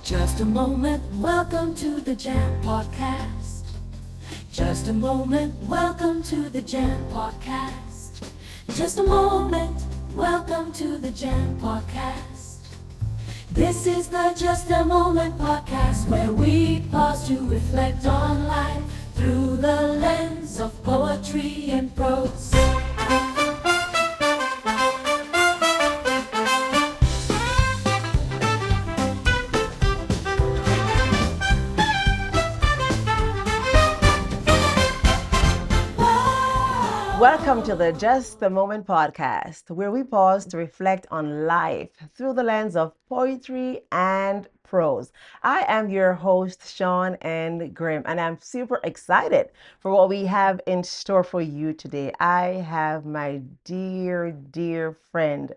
Just a moment, welcome to the Jam Podcast. Just a moment, welcome to the Jam Podcast. Just a moment, welcome to the Jam Podcast. This is the Just a Moment Podcast, where we pause to reflect on life through the lens of poetry and prose. Welcome to the Just a Moment podcast, where we pause to reflect on life through the lens of poetry and prose. I am your host, Sean and Grim, and I'm super excited for what we have in store for you today. I have my dear friend,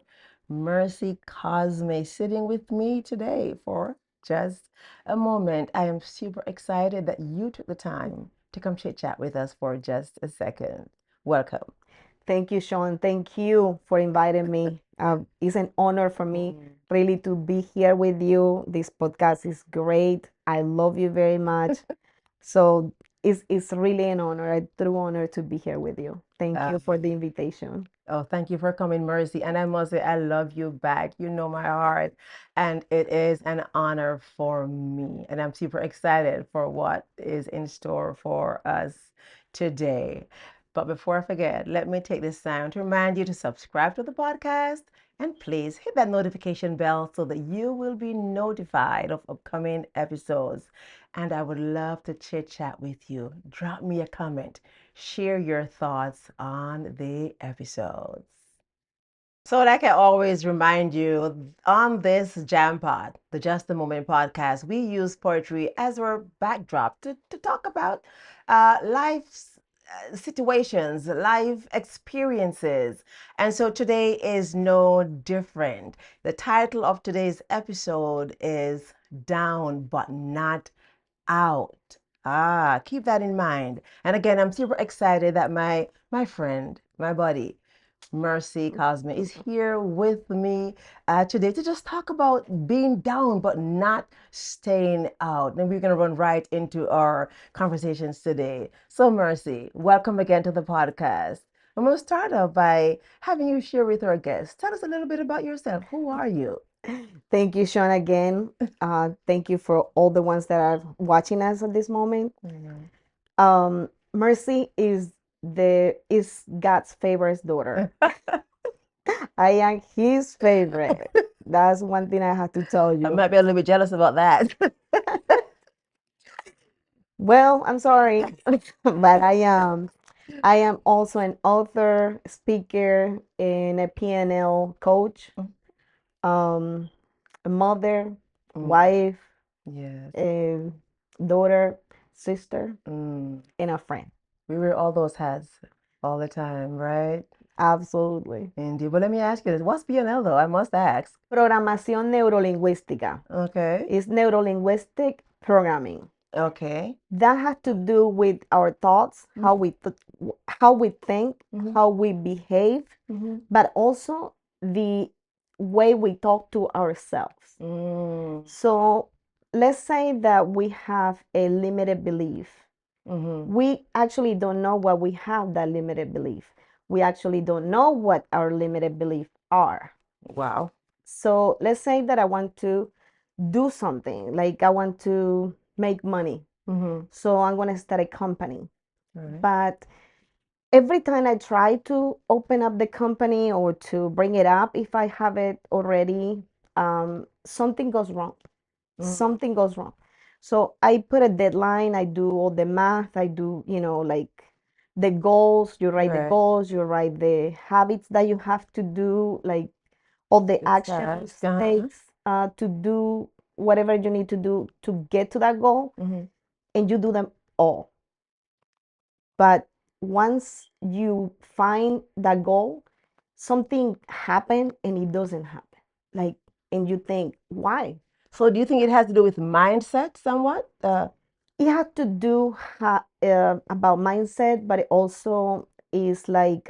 Mercy Cosme, sitting with me today for just a moment. I am super excited that you took the time to come chit chat with us for just a second. Welcome. Thank you, Sean. Thank you for inviting me. It's an honor for me really to be here with you. This podcast is great. I love you very much. So it's really an honor, a true honor to be here with you. Thank you for the invitation. Oh, thank you for coming, Mercy. And I must say, I love you back. You know my heart. And it is an honor for me. And I'm super excited for what is in store for us today. But before I forget, let me take this time to remind you to subscribe to the podcast and please hit that notification bell so that you will be notified of upcoming episodes. And I would love to chit chat with you. Drop me a comment, share your thoughts on the episodes. So, like I always remind you, on this Jam Pod, the Just a Moment podcast, we use poetry as our backdrop to talk about life's situations, life experiences. And so today is no different. The title of today's episode is Down But Not Out. Keep that in mind. And again, I'm super excited that my friend, my buddy, Mercy Cosme is here with me today to just talk about being down but not staying out. And we're going to run right into our conversations today. So, Mercy, welcome again to the podcast. I'm going to start off by having you share with our guests. Tell us a little bit about yourself. Who are you? Thank you, Sean, again. Thank you for all the ones that are watching us at this moment. Mercy is God's favorite daughter. I am his favorite. That's one thing I have to tell I you. might be a little bit jealous about that. Well, I'm sorry, but I am also an author, speaker, and a PNL coach, um, a mother, wife, Yes. a daughter, sister, Mm. and a friend. We wear all those hats all the time, right? Absolutely. Indeed. But let me ask you this. What's PNL though? I must ask. Programación neurolingüística. Okay. It's neurolinguistic programming. Okay. That has to do with our thoughts, how we think, how we behave, but also the way we talk to ourselves. So let's say that we have a limited belief. We actually don't know what we have that limited belief. We actually don't know what our limited beliefs are. Wow. So let's say that I want to do something, like I want to make money. So I'm going to start a company. Right. But every time I try to open up the company or to bring it up, if I have it already, something goes wrong. Something goes wrong. So I put a deadline, I do all the math, I do, like the goals, you write the Right. goals, you write the habits that you have to do, like all the Good actions task. takes to do whatever you need to do to get to that goal, and you do them all. But once you find that goal, something happened and it doesn't happen. Like, and you think, why? So do you think it has to do with mindset somewhat? It had to do about mindset, but it also is like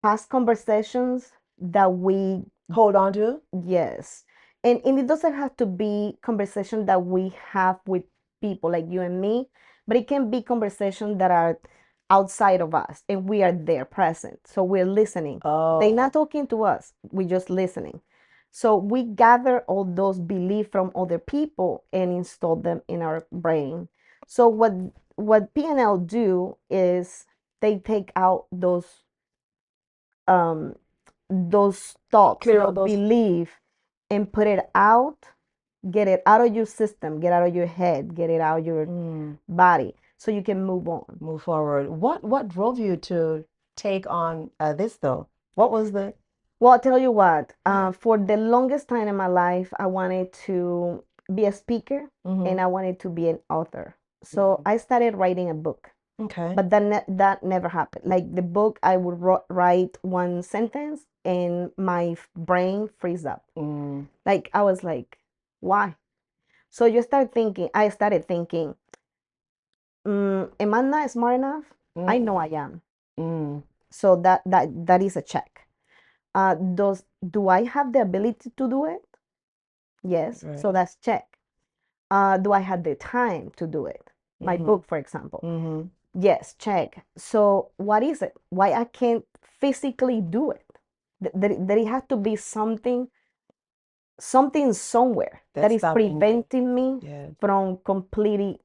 past conversations that we Hold on to? yes, And it doesn't have to be conversation that we have with people like you and me, but it can be conversations that are outside of us and we are there present. So we're listening. They're not talking to us, we're just listening. So we gather all those beliefs from other people and install them in our brain. So what PNL do is they take out um those thoughts, Clear those out those. belief, and put it out, get it out of your system, get out of your head, get it out of your body, so you can move on. Move forward. What drove you to take on this though? What was the? Well, I'll tell you what, for the longest time in my life, I wanted to be a speaker and I wanted to be an author. So I started writing a book. Okay. But that never happened. Like the book, I would write one sentence and my brain freeze up. Like I was like, why? So I started thinking, am I not smart enough? I know I am. So that is a check. Do I have the ability to do it? Yes. Right. So that's check. Do I have the time to do it? My book, for example. Yes, check. So what is it? Why I can't physically do it? There has to be something somewhere that That's is stopping you. preventing me Yeah. from completing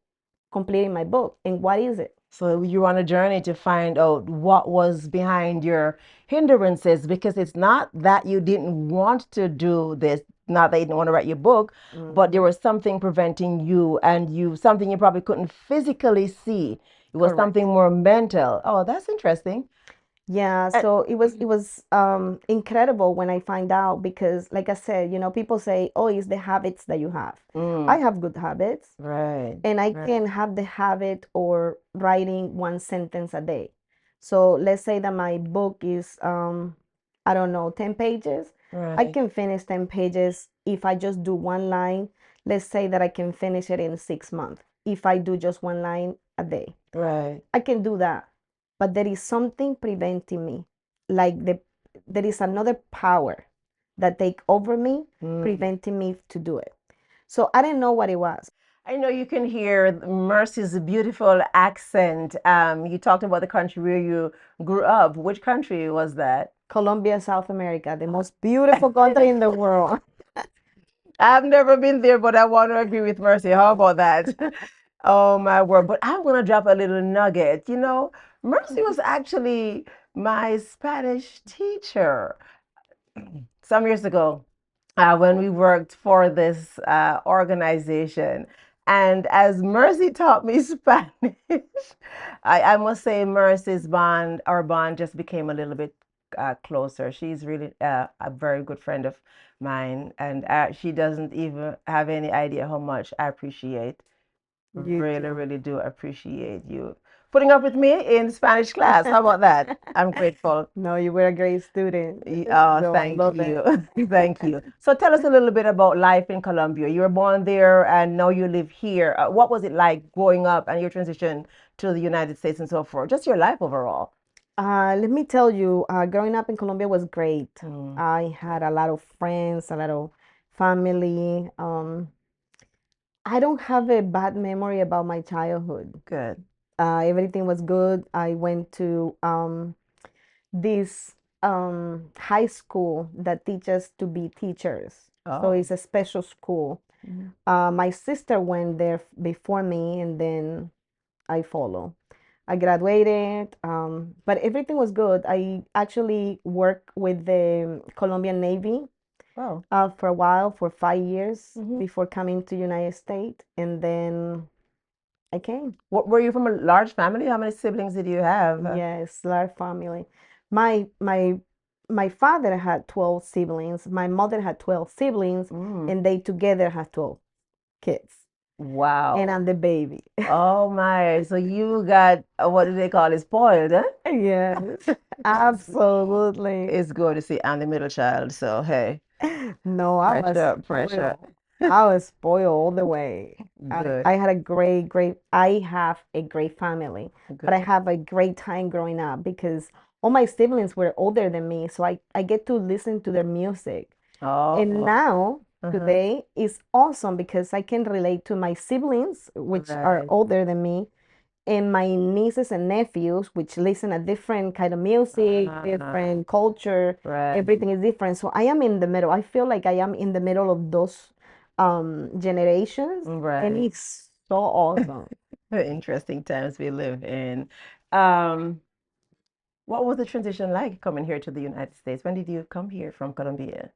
my book. And what is it? So you're on a journey to find out what was behind your hindrances, because it's not that you didn't want to do this, not that you didn't want to write your book, but there was something preventing you, and something you probably couldn't physically see. It was Correct. something more mental. Oh, that's interesting. Yeah, so it was incredible when I find out, because like I said, people say, "Oh, it's the habits that you have." I have good habits, Right. and I can have the habit or writing one sentence a day. So let's say that my book is I don't know, 10 pages. I Right. can finish 10 pages if I just do one line. Let's say that I can finish it in 6 months if I do just one line a day. Right. I can do that. But there is something preventing me. Like there is another power that take over me, preventing me to do it. So I didn't know what it was. I know you can hear Mercy's beautiful accent. You talked about the country where you grew up. Which country was that? Colombia, South America, the most beautiful country in the world. I've never been there, but I want to agree with Mercy. How about that? Oh my word. But I'm going to drop a little nugget. Mercy was actually my Spanish teacher some years ago, when we worked for this organization. And as Mercy taught me Spanish, I must say our bond just became a little bit closer. She's really a very good friend of mine, and she doesn't even have any idea how much I appreciate. You Really, too. really do appreciate you putting up with me in Spanish class. How about that? I'm grateful. No, you were a great student. Oh, So I thank love it. you. Thank you. So tell us a little bit about life in Colombia. You were born there and now you live here. What was it like growing up and your transition to the United States and so forth? Just your life overall. Let me tell you, growing up in Colombia was great. Mm, I had a lot of friends, a lot of family. I don't have a bad memory about my childhood. good. Everything was good. I went to this high school that teaches to be teachers. So Oh. it's a special school. My sister went there before me, and then I follow. I graduated, but everything was good. I actually worked with the Colombian Navy Wow. for a while, for 5 years Mhm. before coming to United States, and then I came. What, were you from a large family? How many siblings did you have? Yes, large family. My my my father had 12 siblings. My mother had 12 siblings, and they together had 12 kids. Wow. And I'm the baby. Oh my. So you got, what do they call it? Spoiled, huh? Yes, absolutely. It's good to see I'm the middle child. So, hey, No, I was pressure, pressure. spoiled. I was spoiled all the way. Good, I had a I have a great family, but I good. have a great time growing up because all my siblings were older than me, so I get to listen to their music. And Oh, now today is awesome because I can relate to my siblings, which are Right. older than me, and my nieces and nephews, which listen a different kind of music, different culture, Right. everything is different. So I am in the middle. I feel like I am in the middle of those generations, and Right. it's so awesome. Interesting times we live in. Um, what was the transition like coming here to the United States? When did you come here from Colombia?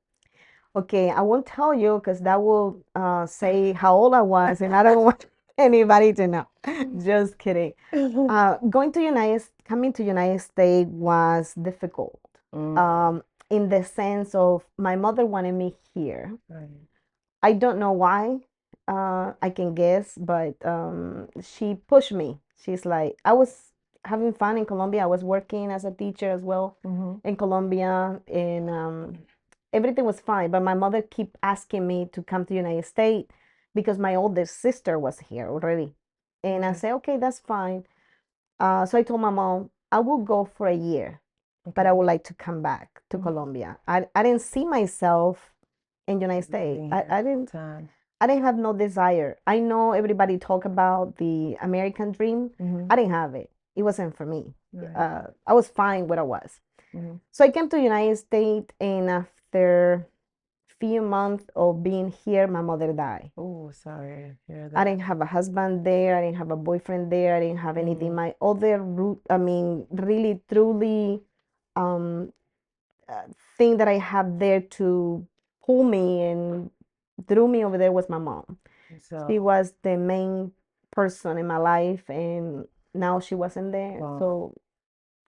Okay, I won't tell you because that will say how old I was, and I don't want anybody to know. Just kidding. Coming to United States was difficult. Mm, In the sense of my mother wanted me here. right. I don't know why. I can guess, but she pushed me. She's like, I was having fun in Colombia. I was working as a teacher as well in Colombia, and everything was fine. But my mother kept asking me to come to United States because my oldest sister was here already, and I Okay. said, okay, that's fine. So I told my mom, I will go for a year, but I Okay. would like to come back to Colombia. I didn't see myself in United States. Living I, here I full didn't time. I didn't have no desire. I know everybody talk about the American dream. I didn't have it. It wasn't for me. Right. I was fine where I was. Mhm. So I came to United States, and after few months of being here, my mother died. Oh, sorry to hear I that. didn't have a husband there. I didn't have a boyfriend there. I didn't have anything. My other root, I mean, really, truly, um, uh, thing that I have there to pull me and drew me over there was my mom. She So, was the main person in my life, and now she wasn't there. well, So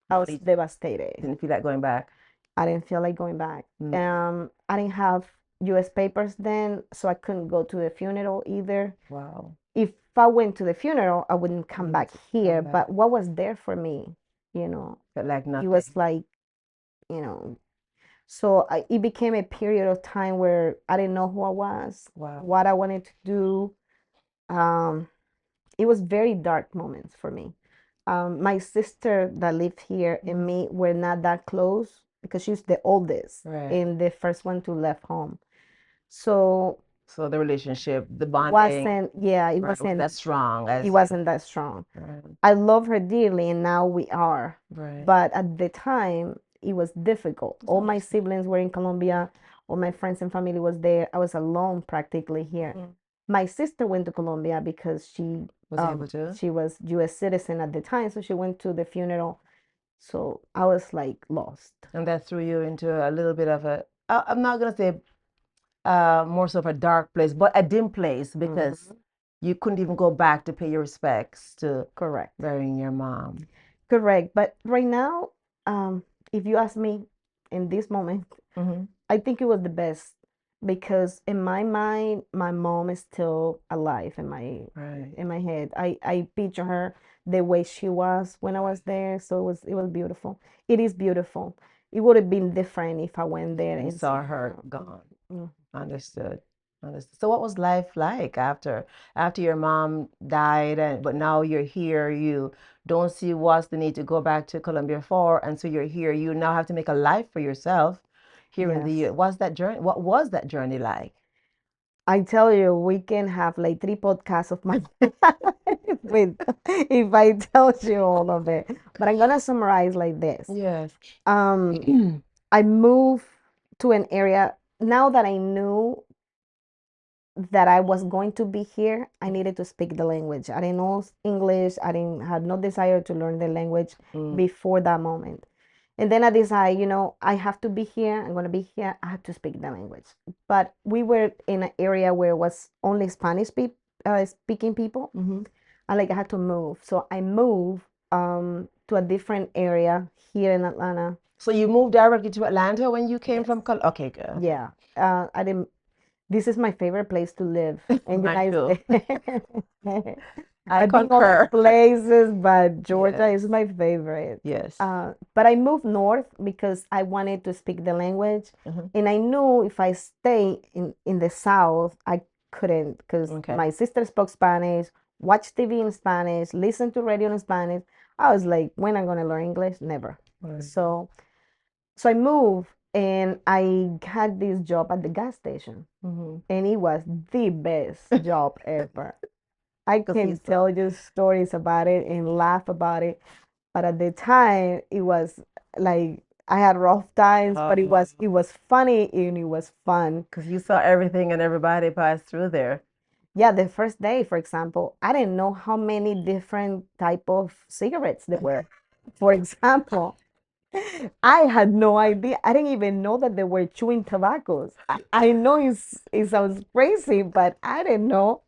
I was you devastated. didn't feel like going back. I didn't feel like going back. Mm. I didn't have US papers then, so I couldn't go to the funeral either. Wow. If I went to the funeral, I wouldn't come Wouldn't back come here. back. But what was there for me, you know, Felt like it nothing. was like, you know, it became a period of time where I didn't know who I was, Wow. what I wanted to do. Um, it was very dark moments for me. My sister that lived here and me were not that close because she's the oldest Right. and the first one to left home. So So the relationship, the bonding, wasn't, yeah, right, was that strong it as you. wasn't that strong. Right. I love her dearly, and now we are. Right. But at the time, it was difficult. That's All my understandable. siblings were in Colombia. All my friends and family was there. I was alone practically here. Mhm. My sister went to Colombia because Was able to. she was U.S. citizen at the time, so she went to the funeral. So I was like lost. And that threw you into a little bit of a, I'm not gonna say more so of a dark place, but a dim place because you couldn't even go back to pay your respects to Correct. burying your mom. Correct. But right now, if you ask me in this moment, I think it was the best because in my mind, my mom is still alive Right. in my head. I picture her the way she was when I was there, so it was beautiful. It is beautiful. It would have been different if I went there And and saw her gone. Mm. Understood. Understood. So what was life like after your mom died and but now you're here, you don't see what's the need to go back to Colombia for, and so you're here, you now have to make a life for yourself here in the Yes. U. What's that journey? What was that journey like? I tell you, we can have like 3 podcasts of my life with if I tell you all of it. But I'm gonna summarize like this. Yes. I moved to an area now that I knew that I was going to be here. I needed to speak the language. I didn't know English. I didn't had no desire to learn the language before that moment. And then I decided, I have to be here. I'm gonna be here. I have to speak the language. But we were in an area where it was only speaking people. I had to move. So I moved to a different area here in Atlanta. So you moved directly to Atlanta when you came from Col Okay, good. Okay. Yeah. I didn't This is my favorite place to live in the Mine United too. States. I I've been other concur. places, but Georgia Yes. is my favorite. Yes. But I moved north because I wanted to speak the language, and I knew if I stay in the South, I couldn't because Okay. my sister spoke Spanish, watched TV in Spanish, listened to radio in Spanish. I was like, when am I gonna learn English? Never. Right. So I moved, and I had this job at the gas station, and it was the best job ever. I Because can tell you stories about it and laugh about it, but at the time it was like I had rough times, but it was funny and it was fun. because you saw everything and everybody pass through there. Yeah, the first day, for example, I didn't know how many different type of cigarettes there were. For example, I had no idea. I didn't even know that they were chewing tobaccos. I know it sounds crazy, but I didn't know.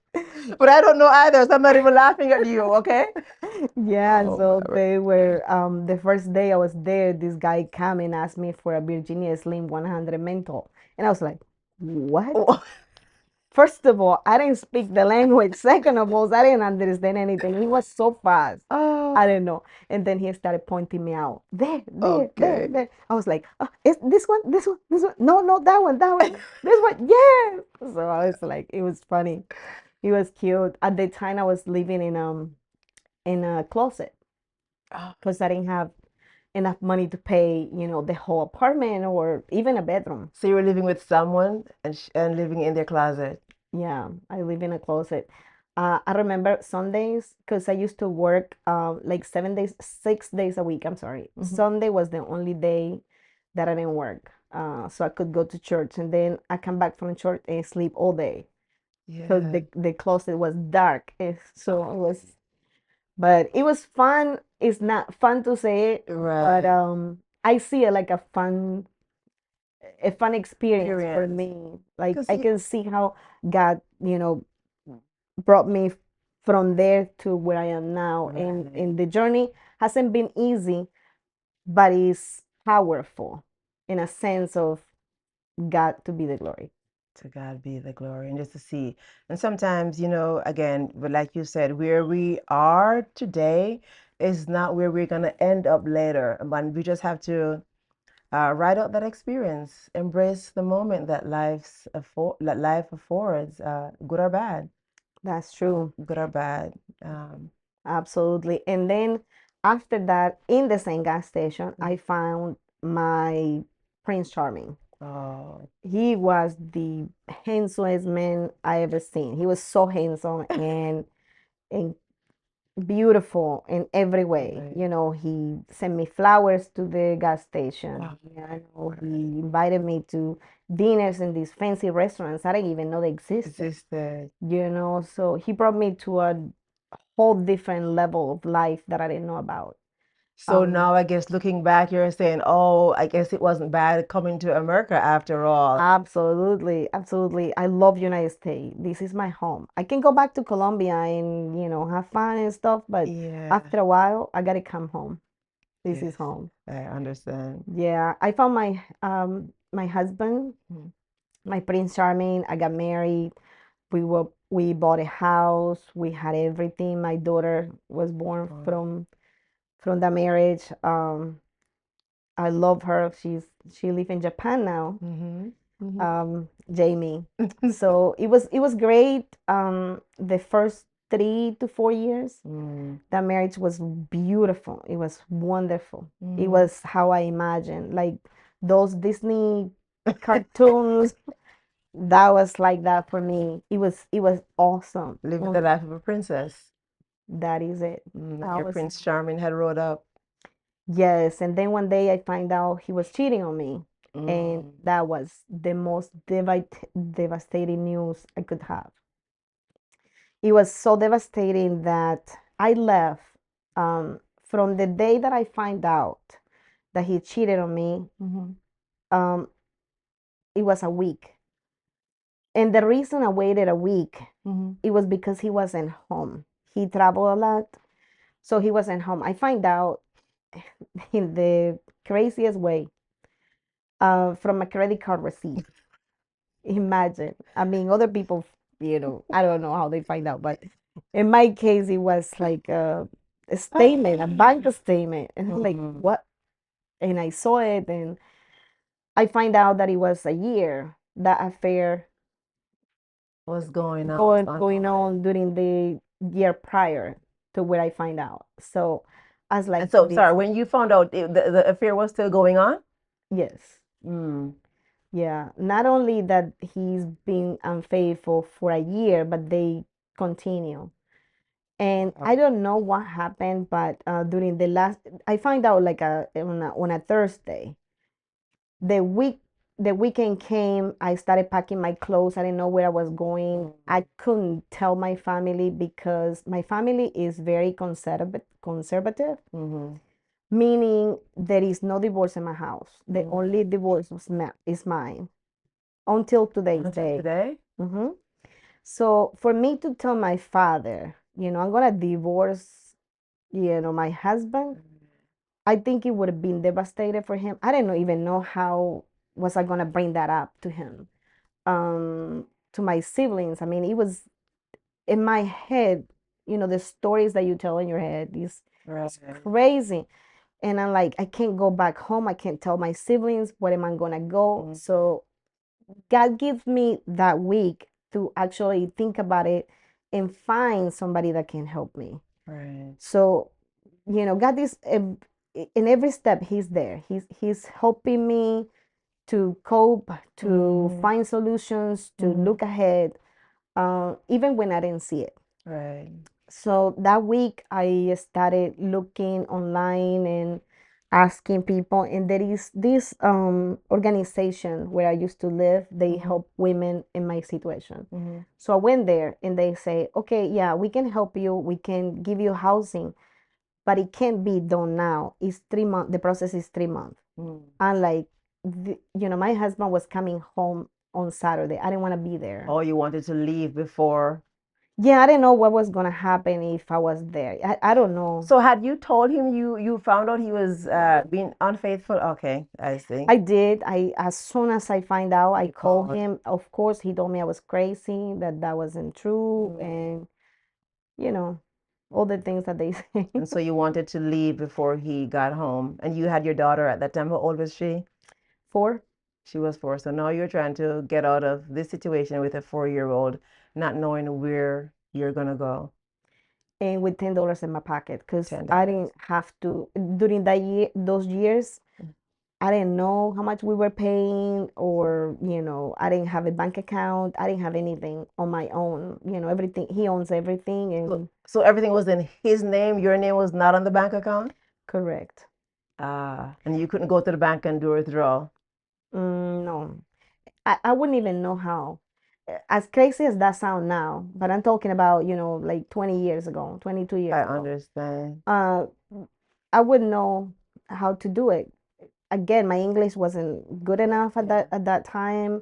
But I don't know either, so I'm not even laughing at you, okay? Yeah, Oh, so my they were the first day I was there, this guy came and asked me for a Virginia Slim 100 menthol. And I was like, what? oh, First of all, I didn't speak the language. Second of all, I didn't understand anything. He was so fast. I oh, didn't know. And then he started pointing me out. There, there, there, okay. there. I was like, is this one, this one, this one? No, no, that one, that one. This one, yes. So I was like, it was funny. He was cute. At the time, I was living in a closet Oh, because I didn't have enough money to pay, the whole apartment or even a bedroom. so you were living with someone and living in their closet. Yeah, I live in a closet. I remember Sundays because I used to work like 7 days, 6 days a week. I'm sorry. Sunday was the only day that I didn't work. So I could go to church and then I come back from church and sleep all day because Yeah, the closet was dark. So it was, but it was fun. It's not fun to say it, but right. I see it like a fun experience for Experience. me. Like Because I can see how God, brought me from there to where I am now. And right. the journey hasn't been easy, but it's powerful in a sense of God to be the glory. To God be the glory. And just to see. And sometimes, again, but like you said, where we are today is not where we're going to end up later. But we just have to write out that experience, embrace the moment that life affords, good or bad, That's true. good or bad. Um, Absolutely. And then after that, in the same gas station, I found my Prince Charming. oh, He was the handsomest man I ever seen. He was so handsome and beautiful in every way. right. He sent me flowers to the gas station. Oh, He invited me to dinners in these fancy restaurants. I didn't even know they existed. existed. So he brought me to a whole different level of life that I didn't know about. So now I guess looking back, you're saying, oh, I guess it wasn't bad coming to America after all. Absolutely, absolutely. I love United States. This is my home. I can go back to Colombia and, have fun and stuff, but Yeah, after a while, I gotta come home. This yes, is home. I understand. Yeah, I found my husband, Mm. my Prince Charming. I got married. We bought a house. We had everything. My daughter was born Oh, from the marriage. I love her. She live in Japan now. mm-hmm, Jamie. mm-hmm. So it was great. The first 3 to 4 years, Mm, that marriage was beautiful. It was wonderful. It mm. was how I imagined, like those Disney cartoons. That was like that for me. It was awesome. Living the life of a princess. That is it. Like That your was Prince Charming had rode up. Yes. And then one day I find out he was cheating on me, and Mm. that was the most devastating news I could have. It was so devastating that I left from the day that I find out that he cheated on me. Mm-hmm. Um, it was a week, and the reason I waited a week, Mm-hmm. it was because he wasn't home. He traveled a lot, so he wasn't home. I find out in the craziest way from a credit card receipt. Imagine. I mean, other people, I don't know how they find out, but in my case, it was like a statement, a bank statement. And I'm like, Mm. what? And I saw it, and I find out that it was a year, that affair What's going on? Was going ongoing. on during the year prior to where I find out. So I was And like, so, this, sorry, when you found out the affair was still going on? yes. Mm. Yeah, not only that he's been unfaithful for a year, but they continue. And I Wow. don't know what happened, but during the last, I find out like on a Thursday. The weekend came. I started packing my clothes. I didn't know where I was going. I couldn't tell my family because my family is very conservative, Mm-hmm. meaning there is no divorce in my house. The only divorce is mine until today's Until day. today? hmm So for me to tell my father, I'm gonna divorce, my husband, I think it would have been devastated for him. I didn't even know how was I gonna bring that up to him, to my siblings. I mean, it was in my head. The stories that you tell in your head is Right. it's crazy. And I'm like, I can't go back home. I can't tell my siblings where am I gonna go. So God gives me that week to actually think about it and find somebody that can help me. Right. So, God is in every step. He's there. He's helping me to cope, to Mm-hmm. find solutions, to Mm-hmm. look ahead, even when I didn't see it. Right. So that week, I started looking online and asking people, and there is this organization where I used to live. They Mm-hmm. help women in my situation. Mm-hmm. So I went there, and they say, "Okay, yeah, we can help you. We can give you housing, but it can't be done now. It's 3 months. The process is 3 months." Mm. And like, my husband was coming home on Saturday. I didn't want to be there. Oh, you wanted to leave before. Yeah, I didn't know what was gonna happen if I was there. I don't know. So had you told him you found out he was being unfaithful? Okay, I see. I did. As soon as I find out, I You called called. him. Of course, he told me I was crazy, that wasn't true, and you know, all the things that they say. And so you wanted to leave before he got home. And you had your daughter at that time. How old was she? 4, She was 4. So now you're trying to get out of this situation with a 4-year-old, not knowing where you're gonna go. and with $10 in my pocket, because I $10. didn't have to during those years. I didn't know how much we were paying, or, I didn't have a bank account. I didn't have anything on my own. Everything, he owns everything, So, and so everything was in his name. Your name was not on the bank account? correct. Ah, and you couldn't go to the bank and do a withdrawal. No, I wouldn't even know how. As crazy as that sound now, but I'm talking about, like 20 years ago, 22 years I ago. understand. Uh, I wouldn't know how to do it. Again, my English wasn't good enough at Yeah. that time.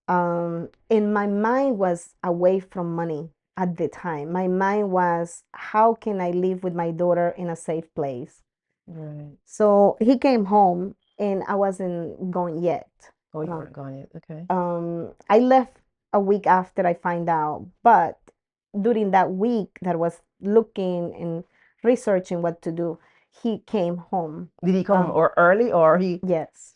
Hmm. And my mind was away from money at the time. My mind was, how can I live with my daughter in a safe place? Right. So he came home, and I wasn't going yet. Oh, you Um, weren't gone yet. Okay. I left a week after I find out, but during that week that I was looking and researching what to do, he came home. Did he come Um, or early or he yes.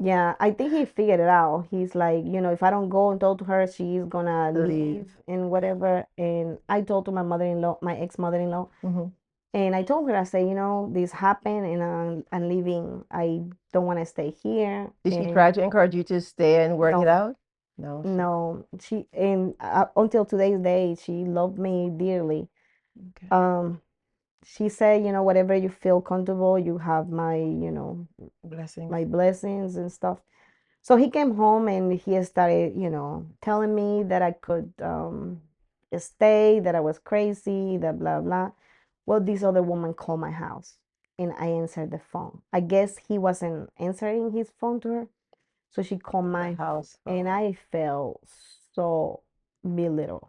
Yeah, I think he figured it out. He's like, if I don't go and talk to her, she's gonna leave? leave and whatever. And I told to my mother-in-law, my ex-mother-in-law, Hmm. and I told her, I said, this happened, and I'm leaving. I don't want to stay here. Did she And try to encourage you to stay and work it no, out? No, she. no, and until today's day, she loved me dearly. Okay. Um, she said, whatever you feel comfortable, you have Blessings. my blessings and stuff. So he came home, and he started, telling me that I could stay, that I was crazy, that blah blah. Well, this other woman called my house, and I answered the phone. I guess he wasn't answering his phone to her, so she called The my phone, house and phone. I felt so belittled.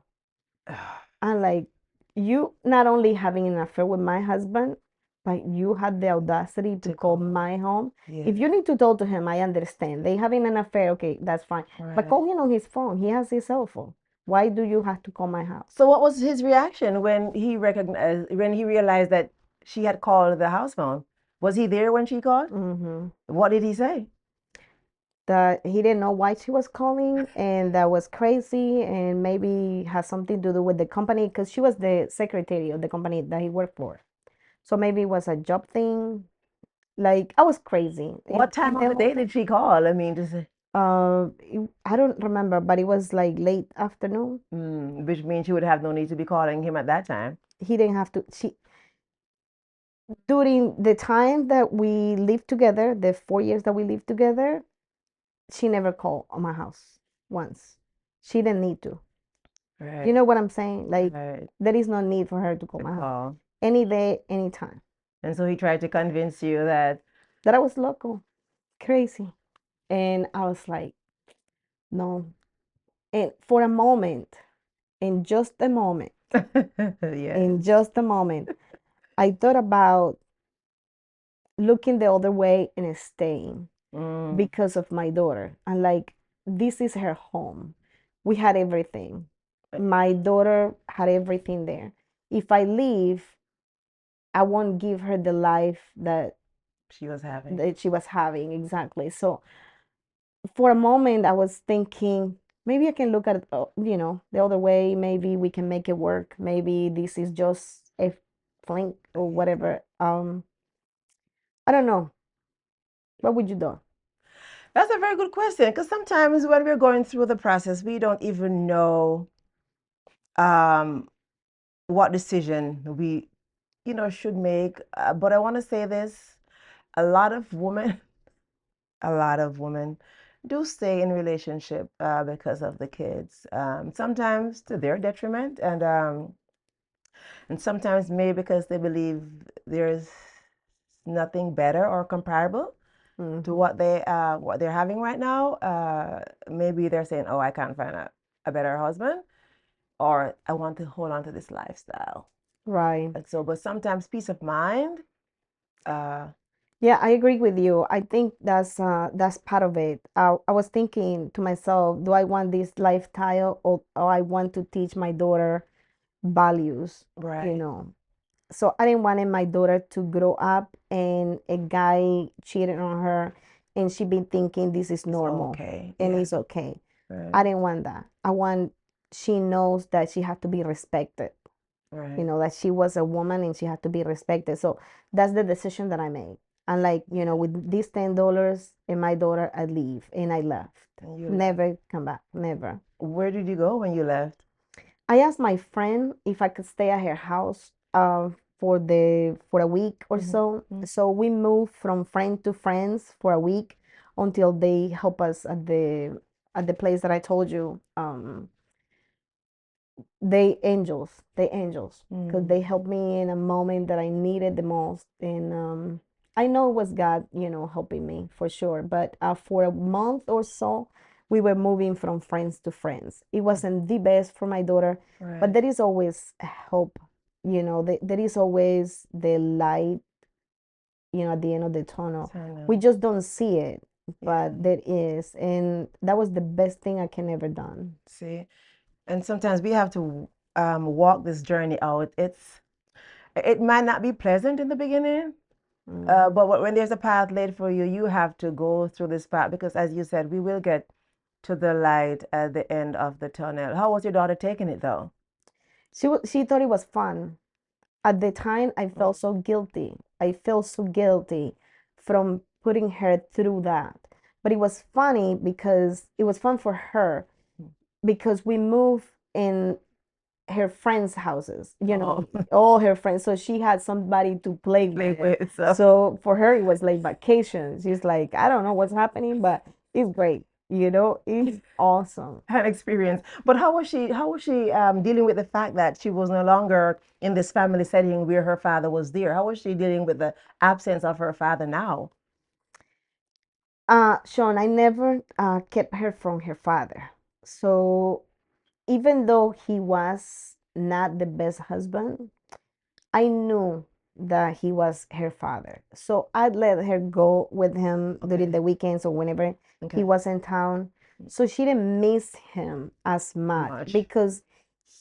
I'm like, you not only having an affair with my husband, but you had the audacity to To call call. my home. Yeah. If you need to talk to him, I understand. They having an affair, okay, that's fine. But Right. call him on his phone. He has his cell phone. Why do you have to call my house? So what was his reaction when he realized that she had called the house phone? Was he there when she called? hmm What did he say? That he didn't know why she was calling, and that was crazy, and maybe has something to do with the company, because she was the secretary of the company that he worked for. So maybe it was a job thing. Like I was crazy. What time of the day did she call? I mean, just I don't remember, but it was like late afternoon. which means she would have no need to be calling him at that time. He didn't have to. She during the time that we lived together, the 4 years that we lived together, she never called on my house once. She didn't need to. Right. You know what I'm saying? Like Right. there is no need for her to call To my house call. any day, anytime. And so he tried to convince you that That I was local, crazy, and I was like, no. And for a moment, in just a moment, yes. in just a moment, I thought about looking the other way and staying because of my daughter. And like, this is her home. We had everything. My daughter had everything there. If I leave, I won't give her the life that She was having. she was having. Exactly. So for a moment, I was thinking maybe I can look at it, the other way. Maybe we can make it work. Maybe this is just a fling or whatever. I don't know. What would you do? That's a very good question because sometimes when we're going through the process, we don't even know um, what decision we, should make. But I want to say this: a lot of women, a lot of women do stay in relationship because of the kids. Sometimes to their detriment, and sometimes maybe because they believe there's nothing better or comparable to what they're having right now. Maybe they're saying, "Oh, I can't find a better husband," or "I want to hold on to this lifestyle." Right. And so, but sometimes peace of mind. Uh, Yeah, I agree with you. I think that's part of it. I was thinking to myself, do I want this lifestyle or I want to teach my daughter values, you right. know? So I didn't want my daughter to grow up and a guy cheated on her and she been thinking this is It's normal okay. and Yeah. it's okay. Right. I didn't want that. I want she knows that she had to be respected. Right. That she was a woman and she had to be respected. So that's the decision that I made. And like, with these $10 and my daughter, I leave and I left. And you left. Never come back. Never. Where did you go when you left? I asked my friend if I could stay at her house for a week or so. So we moved from friend to friends for a week until they help us at the place that I told you. They angels, because they helped me in a moment that I needed the most. And I know it was God, helping me for sure. But for a month or so, we were moving from friends to friends. It wasn't the best for my daughter, but Right. there is always hope. There is always the light, at the end of the tunnel. We just don't see it, but there is. And that was the best thing I can ever done. See, and sometimes we have to walk this journey out. It might not be pleasant in the beginning, but when there's a path laid for you, you have to go through this path because, as you said, we will get to the light at the end of the tunnel. How was your daughter taking it though? She thought it was fun. At the time, I felt so guilty. I felt so guilty from putting her through that. But it was funny because it was fun for her because we moved in her friends' houses, all her friends. So she had somebody to play Play with. with. So for her, it was like vacation. She's like, I don't know what's happening, but it's great. It's awesome. Had experience. But how was she dealing with the fact that she was no longer in this family setting where her father was there? How was she dealing with the absence of her father now? Sean, I never kept her from her father. So even though he was not the best husband, I knew that he was her father. So I'd let her go with him during the weekends or whenever he was in town. So she didn't miss him as much because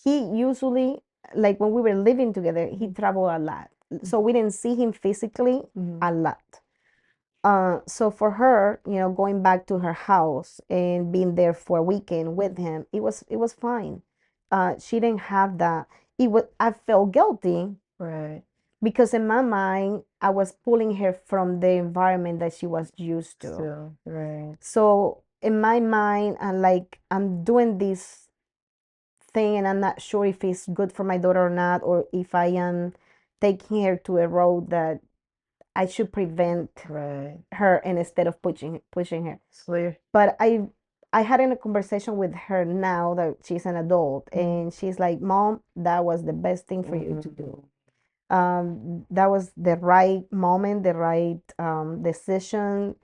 he usually, like when we were living together, he traveled a lot. So we didn't see him physically a lot. So for her, going back to her house and being there for a weekend with him, it was fine. She didn't have that. I felt guilty, Right. because in my mind, I was pulling her from the environment that she was used to. Still, right. So in my mind, I'm like, I'm doing this thing and I'm not sure if it's good for my daughter or not, or if I am taking her to a road that I should prevent Right. her and instead of pushing her. So you're, But I had a conversation with her now that she's an adult, and she's like, Mom, that was the best thing for you to do. That was the right moment, the right decision.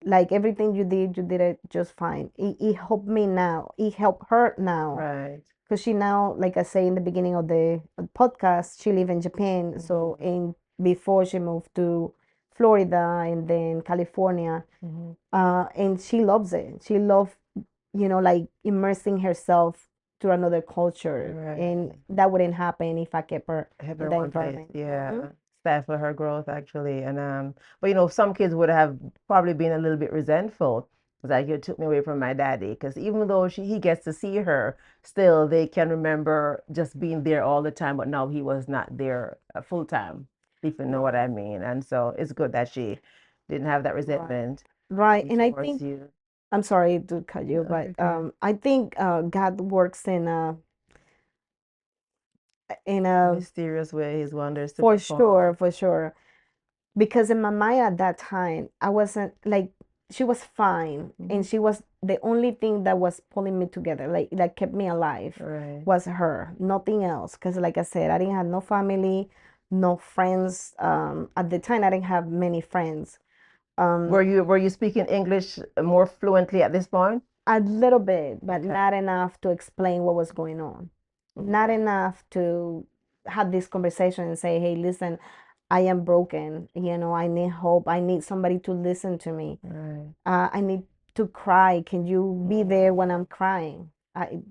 Like everything you did it just fine. It helped me now. It helped her now. right. Because she now, like I say in the beginning of the podcast, she live in Japan. So in before she moved to Florida and then California, and she loves it. She loves, like immersing herself to another culture, Right. and that wouldn't happen if I kept her Have in her that one place, environment. yeah. Stifle her growth actually. And but some kids would have probably been a little bit resentful. It's like you took me away from my daddy. Because even though he gets to see her, still they can remember just being there all the time, but now he was not there full time, if you know what I mean. And so it's good that she didn't have that resentment Right. And I towards think you. I'm sorry to cut you, but Okay. I think God works in a Mysterious way, his wonders to for perform. sure, for sure. Because in my mind at that time, I wasn't like she was fine, and she was the only thing that was pulling me together, like that kept me alive, Right. was her, nothing else. Because like I said, I didn't have no family, no friends. At the time, I didn't have many friends. Were you speaking English more fluently at this point? A little bit, but Okay. not enough to explain what was going on. Not enough to have this conversation and say, hey, listen, I am broken. I need hope. I need somebody to listen to me. Right. I need to cry. Can you be there when I'm crying? I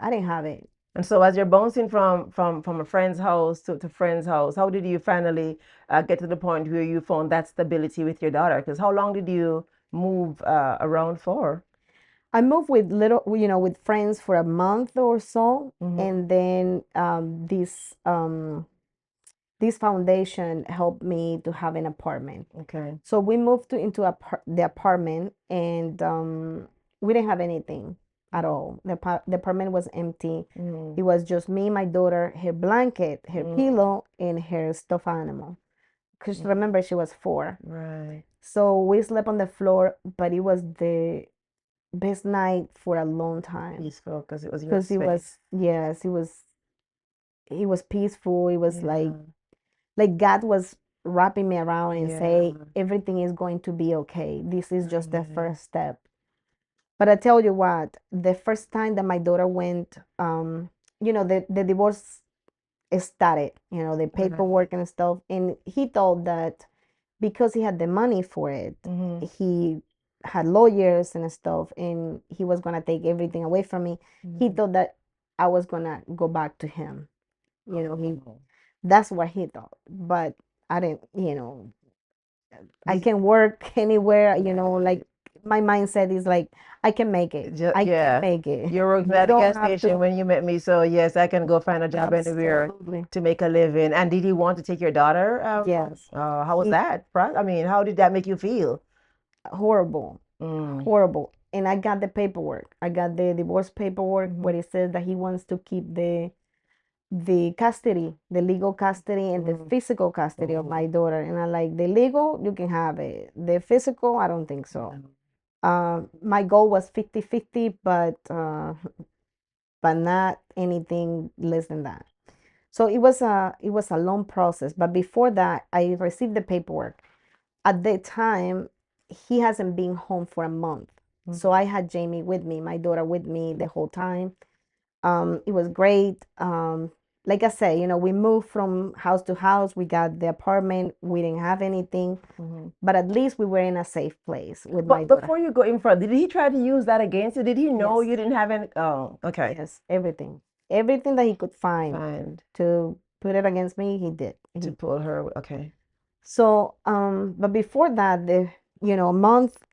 didn't have it. And so as you're bouncing from a friend's house to friend's house, how did you finally get to the point where you found that stability with your daughter? Because how long did you move around for? I moved with friends for a month or so, and then this foundation helped me to have an apartment. Okay. So we moved into the apartment, and we didn't have anything at all. The apartment was empty. It was just me, my daughter, her blanket, her pillow, and her stuffed animal. Because remember, she was 4. Right. So we slept on the floor, but it was the best night for a long time. Peaceful because it was your Because it space. was, yes, it was peaceful. It was Yeah. like God was wrapping me around and say Yeah. everything is going to be okay. This is just the Right. first step. But I tell you what, the first time that my daughter went, the divorce started, the Right. paperwork and stuff, and he thought that because he had the money for it, he had lawyers and stuff, and he was gonna take everything away from me. He thought that I was gonna go back to him. He That's what he thought. But I didn't, I Did, can work anywhere, like my mindset is like, I can make it. I can yeah. make it. You worked You at a don't gas have station to. when you met me, so yes, I can go find a job anywhere Absolutely. to make a living. And did he want to take your daughter? Yes. How was that? I mean, how did that make you feel? Horrible. Mm. Horrible. And I got the paperwork. I got the divorce paperwork where it says that he wants to keep the custody, the legal custody and the physical custody of my daughter. And I like, the legal, you can have it. The physical, I don't think so. My goal was 50-50, but not anything less than that. So it was a long process. But before that, I received the paperwork. At that time, he hasn't been home for a month. So I had Jamie with me, my daughter with me the whole time. It was great. Like I say, we moved from house to house. We got the apartment. We didn't have anything, but at least we were in a safe place with my But daughter. before you go in front, did he try to use that against you? Did he know you Yes. didn't have any? Oh, okay. Yes, everything that he could find Find to put it against me, he did. to pull her. Okay. So, but before that,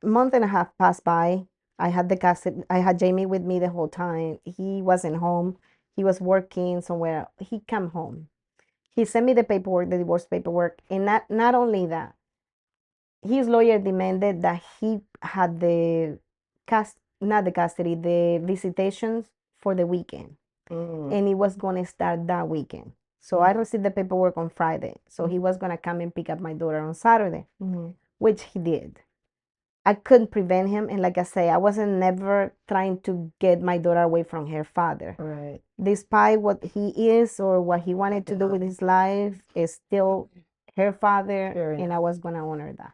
month and a half passed by. I had the cassette. I had Jamie with me the whole time. He wasn't home. He was working somewhere. He came home. He sent me the paperwork, the divorce paperwork, and not only that, his lawyer demanded that he had the not the custody, the visitations for the weekend, and it was gonna start that weekend. So I received the paperwork on Friday. So he was gonna come and pick up my daughter on Saturday, which he did. I couldn't prevent him, and like I say, I wasn't never trying to get my daughter away from her father. Right. Despite what he is or what he wanted to do with his life, is still her father, Fair and enough. I was gonna honor that.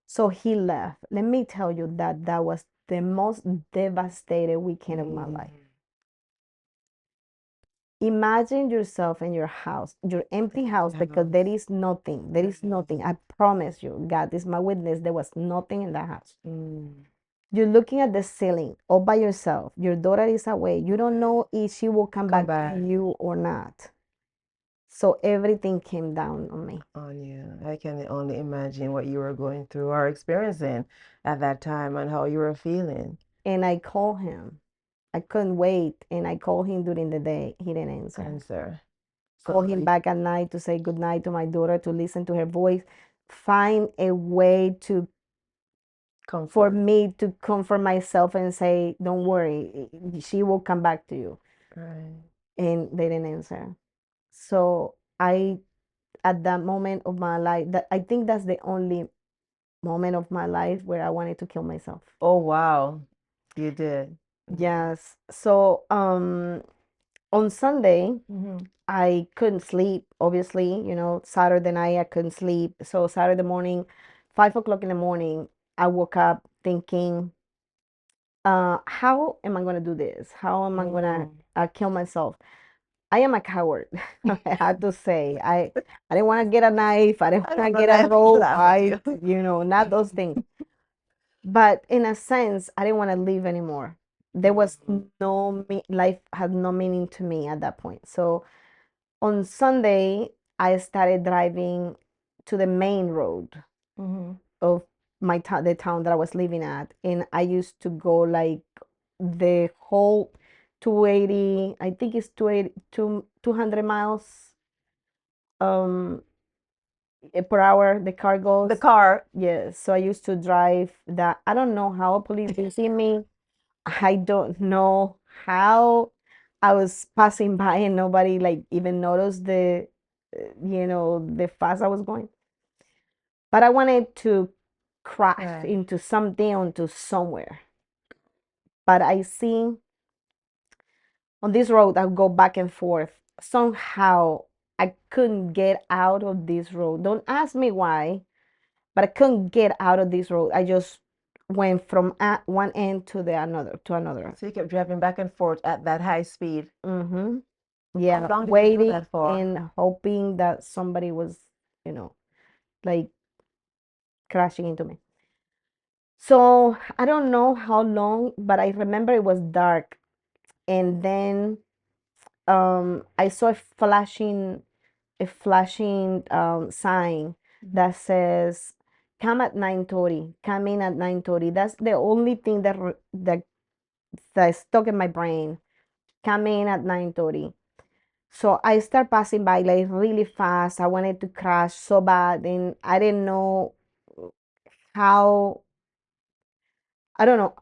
So he left. Let me tell you that that was the most devastated weekend of my life. Imagine yourself in your house, your empty house, because there is nothing. There is nothing. I promise you, God is my witness. There was nothing in that house. You're looking at the ceiling all by yourself. Your daughter is away. You don't know if she will come back to you or not. So everything came down on me. On you. I can only imagine what you were going through or experiencing at that time and how you were feeling. And I called him. I couldn't wait, and I called him during the day. He didn't answer. Call him back at night to say good night to my daughter, to listen to her voice, find a way to for me to comfort myself and say, don't worry, she will come back to you. Right. And they didn't answer. So I, at that moment of my life, that I think that's the only moment of my life where I wanted to kill myself. Oh, wow. You did. Yes. So on Sunday, I couldn't sleep, obviously, Saturday night I couldn't sleep. So Saturday morning, 5 o'clock in the morning, I woke up thinking, how am I gonna do this? How am I gonna kill myself? I am a coward. I have to say, I didn't want to get a knife. I didn't want to get a rope. Not those things. But in a sense, I didn't want to live anymore. There was no life had no meaning to me at that point. So on Sunday, I started driving to the main road of the town that I was living at, and I used to go like the whole 280. I think it's 200 miles per hour. The car goes. The car. Yes. So I used to drive that. I don't know how police didn't see me. I don't know how I was passing by and nobody like even noticed the fast I was going. But I wanted to crash into something, onto somewhere. But I see on this road, I go back and forth. Somehow I couldn't get out of this road. Don't ask me why, but I couldn't get out of this road. I just went from one end to the another to another. So you kept driving back and forth at that high speed. Mm-hmm. Yeah, How long did you do waiting that for? and hoping that somebody was, like crashing into me. So I don't know how long, but I remember it was dark, and then I saw a flashing sign that says come at 9:30, come in at 9:30. That's the only thing that stuck in my brain. Come in at 9:30. So I start passing by like really fast. I wanted to crash so bad, and I didn't know how. I don't know.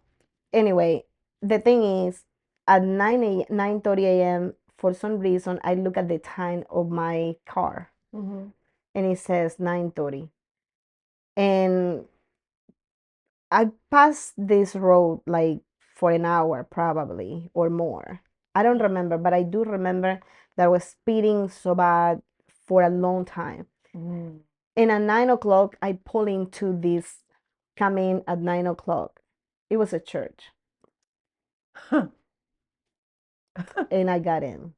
Anyway, the thing is, at 9:30 a.m. for some reason I look at the time of my car, and it says 9:30, and I passed this road like for an hour probably or more. I don't remember, but I do remember that I was speeding so bad for a long time. And at 9 o'clock, I pull into this, come in at 9 o'clock. It was a church. And I got in.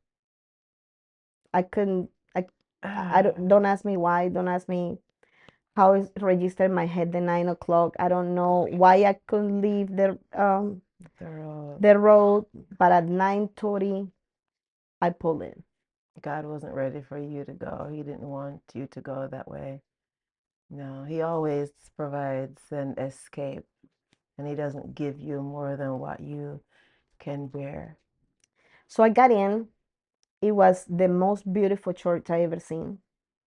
I couldn't, I don't ask me why. Don't ask me how it registered in my head the 9 o'clock. I don't know why I couldn't leave the road, but at 9:30, I pulled in. God wasn't ready for you to go. He didn't want you to go that way. No, he always provides an escape, and he doesn't give you more than what you can bear. So I got in. it was the most beautiful church I ever seen.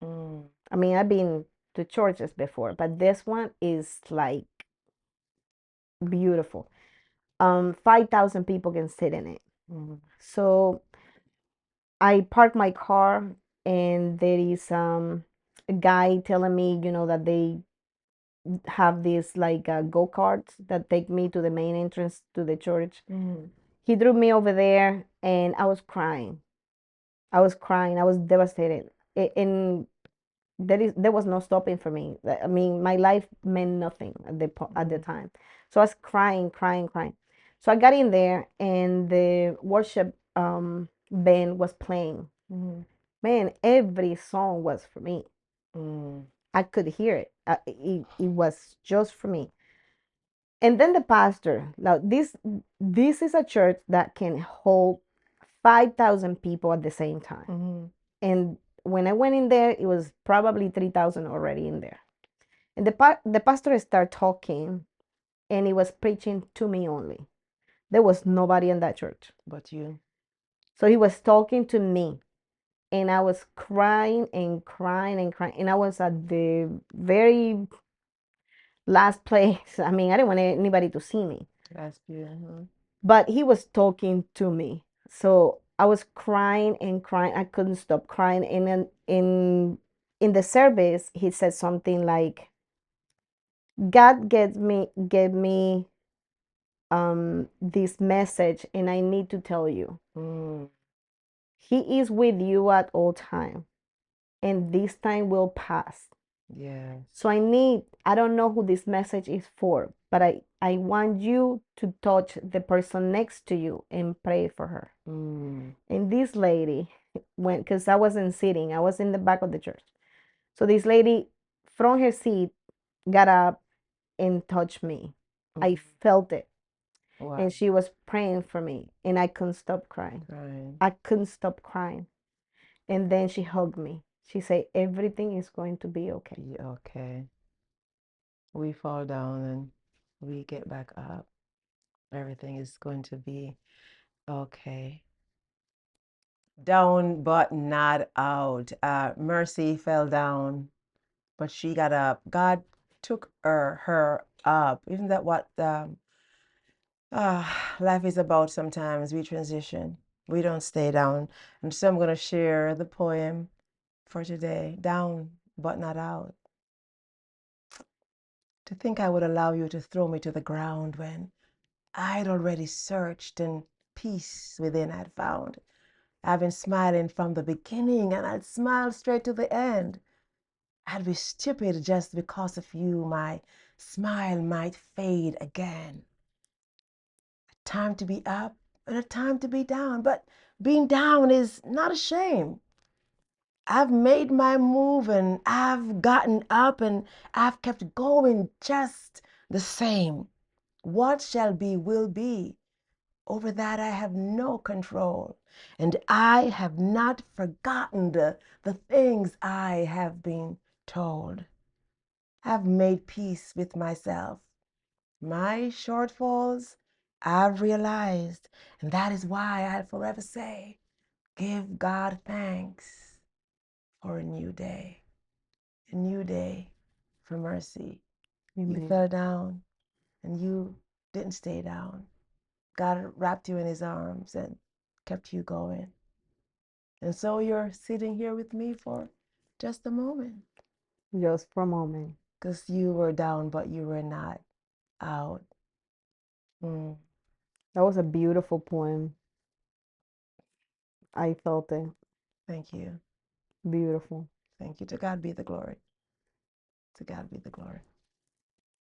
I mean, I've been to churches before, but this one is like beautiful. 5,000 people can sit in it. So I parked my car, and there is a guy telling me, that they have these like go-karts that take me to the main entrance to the church. He drew me over there, and I was crying. I was devastated. And there was no stopping for me. I mean, my life meant nothing at the time. So I was crying, crying, crying. So I got in there, and the worship band was playing. Man, every song was for me. I could hear it. It was just for me. And then the pastor. Now this is a church that can hold 5,000 people at the same time. And when I went in there, it was probably 3,000 already in there. And the pastor started talking, and he was preaching to me only. There was nobody in that church But you. So he was talking to me, and I was crying and crying and crying. And I was at the very last place. I mean, I didn't want anybody to see me. That's beautiful. But he was talking to me. So I was crying and crying. I couldn't stop crying. And then in the service, he said something like, God gave me this message, and I need to tell you. He is with you at all time, and this time will pass. Yeah. So I don't know who this message is for, but I want you to touch the person next to you and pray for her. And this lady went, because I wasn't sitting, I was in the back of the church. So this lady from her seat got up and touched me. I felt it. Wow. And she was praying for me, and I couldn't stop crying. I couldn't stop crying. And then she hugged me. She said, everything is going to be okay. Okay. We fall down and we get back up. Everything is going to be okay. Down but not out. Mercy fell down, but she got up. God took her up. Isn't that what life is about? Sometimes we transition. We don't stay down. And so I'm going to share the poem for today. Down but not out. To think I would allow you to throw me to the ground when I'd already searched and peace within I'd found. I've been smiling from the beginning, and I'd smile straight to the end. I'd be stupid just because of you. My smile might fade again. A time to be up and a time to be down, but being down is not a shame. I've made my move, and I've gotten up, and I've kept going just the same. What shall be will be. Over that I have no control, and I have not forgotten the things I have been told. I've made peace with myself. My shortfalls I've realized, and that is why I'll forever say, give God thanks for a new day for mercy. You fell down, and you didn't stay down. God wrapped you in his arms and kept you going. And so you're sitting here with me for just a moment. Just for a moment. Because you were down, but you were not out. That was a beautiful poem. I felt it. Thank you. Beautiful. Thank you. To God be the glory. To God be the glory.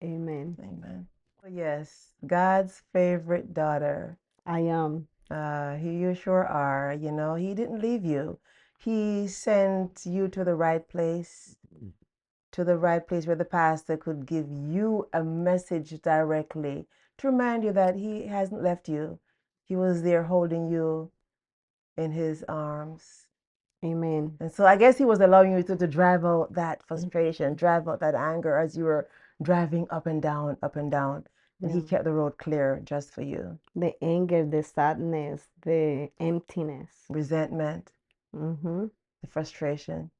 Amen. Amen. Yes, God's favorite daughter. I am. You sure are. You know, he didn't leave you. He sent you to the right place where the pastor could give you a message directly to remind you that he hasn't left you. He was there holding you in his arms. Amen. And so I guess he was allowing you to drive out that frustration, drive out that anger as you were driving up and down, And he kept the road clear just for you. The anger, the sadness, the emptiness, Resentment, mm-hmm. the frustration,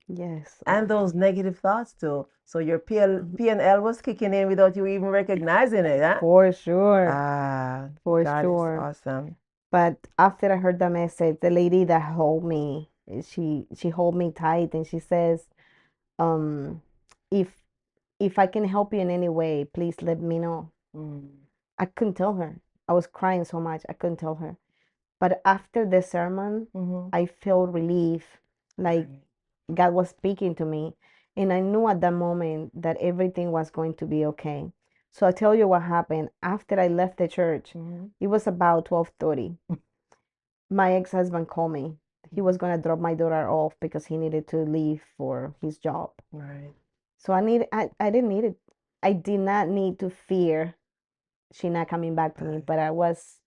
Yes, and those negative thoughts too. So your PNL was kicking in without you even recognizing it, huh? for sure, Ah, for God is sure. awesome. But after I heard the message, the lady that held me, she held me tight and she says, um, if I can help you in any way, please let me know. I couldn't tell her. I was crying so much, I couldn't tell her. But after the sermon, I felt relief, like God was speaking to me. And I knew at that moment that everything was going to be okay. So I'll tell you what happened. After I left the church, it was about 12:30. My ex-husband called me. He was going to drop my daughter off because he needed to leave for his job. Right. So I didn't need it. I did not need to fear she not coming back to me, but I was,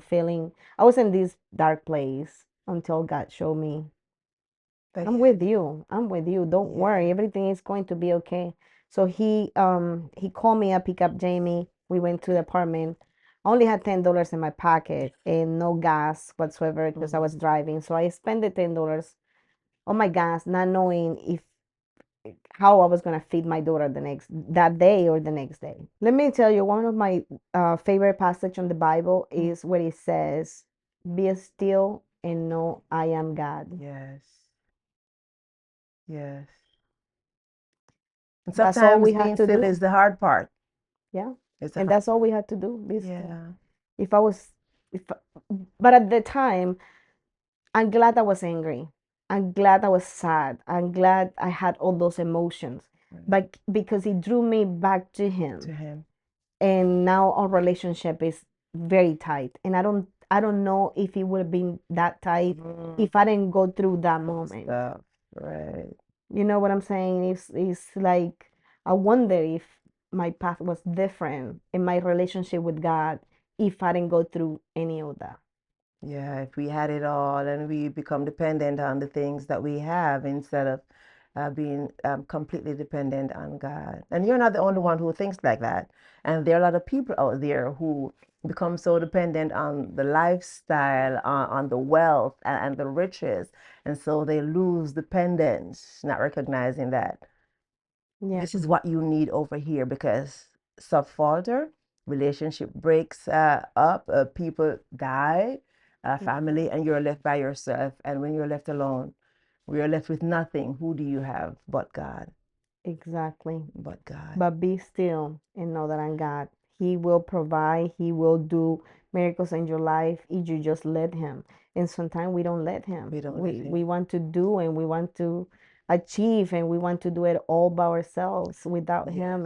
feeling, I was in this dark place until God showed me, I'm with you. I'm with you. Don't worry. Everything is going to be okay. So he called me up, pick up Jamie. We went to the apartment. I only had $10 in my pocket and no gas whatsoever because I was driving. So I spent the $10 on my gas, not knowing if how I was gonna feed my daughter that day or the next day. Let me tell you, one of my favorite passage on the Bible is where it says, "Be still and know I am God." Yes. Yes. And That's all sometimes we have being to still do. is the hard part. Yeah, It's the and hard that's all part. we had to do. Be still. Yeah. If I was, if, but at the time, I'm glad I was angry. I'm glad I was sad. I'm glad I had all those emotions, but because it drew me back to To Him. him. And now our relationship is very tight, and I don't know if it would have been that tight if I didn't go through that moment. Stuff. Right. You know what I'm saying? It's like I wonder if my path was different in my relationship with God if I didn't go through any of that. Yeah, if we had it all and we become dependent on the things that we have instead of being completely dependent on God. And you're not the only one who thinks like that. And there are a lot of people out there who become so dependent on the lifestyle, on the wealth and the riches. And so they lose dependence, not recognizing that Yeah, this is what you need over here because stuff falter, relationship breaks up, people die, family, and you're left by yourself. And when you're left alone, we are left with nothing. Who do you have but God? exactly. But God. But be still and know that I'm God. He will provide, He will do miracles in your life if you just let Him. And sometimes we don't let Him. We don't let Him. We want to do and we want to achieve and we want to do it all by ourselves without Him.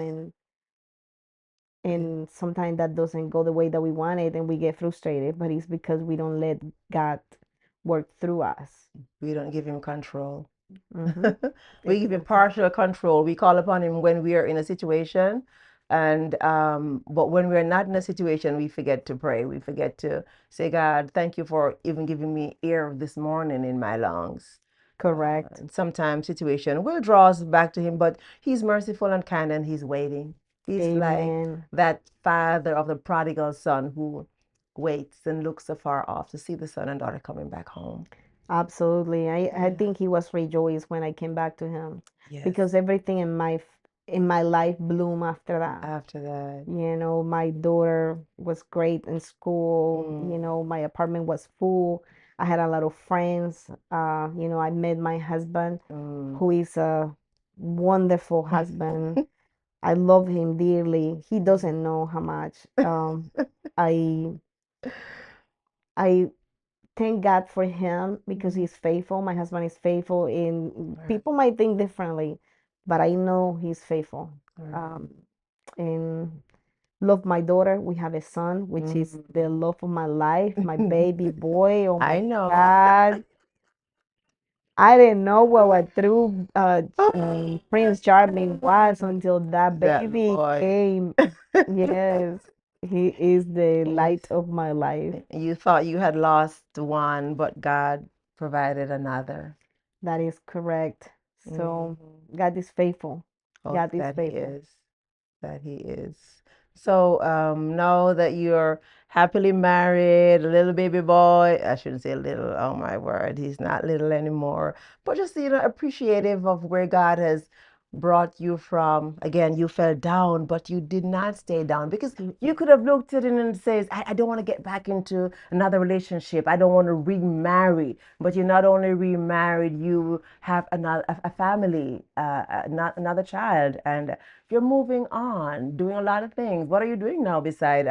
And sometimes that doesn't go the way that we want it and we get frustrated, but it's because we don't let God work through us. We don't give Him control. Mm-hmm. We give Him partial control. We call upon Him when we are in a situation, and but when we're not in a situation, we forget to pray. We forget to say, God, thank you for even giving me air this morning in my lungs. Correct. And sometimes situation will draw us back to Him, but He's merciful and kind, and He's waiting. He's Amen. like that father of the prodigal son who waits and looks afar off to see the son and daughter coming back home. Absolutely. I think he was rejoiced when I came back to him Yes. because everything in my life bloomed after that. After that. My daughter was great in school. My apartment was full. I had a lot of friends. I met my husband, who is a wonderful husband. I love him dearly. He doesn't know how much. I I thank God for him because he's faithful. My husband is faithful, and people might think differently, but I know he's faithful. And love my daughter. We have a son, which is the love of my life, my baby boy. Oh my I know. God. I didn't know what true Prince Charming was until that That baby boy. came. Yes, he is the light of my life. You thought you had lost one, but God provided another. That is correct. So God is faithful. Oh, God is that He faithful. is. That He is. So now that you're happily married, a little baby boy, I shouldn't say little, oh my word, he's not little anymore, but just, appreciative of where God has brought you from. Again, you fell down, but you did not stay down because you could have looked at it and says, I don't want to get back into another relationship. I don't want to remarry. But you not only remarried, you have a family, not another child, and you're moving on, doing a lot of things. What are you doing now beside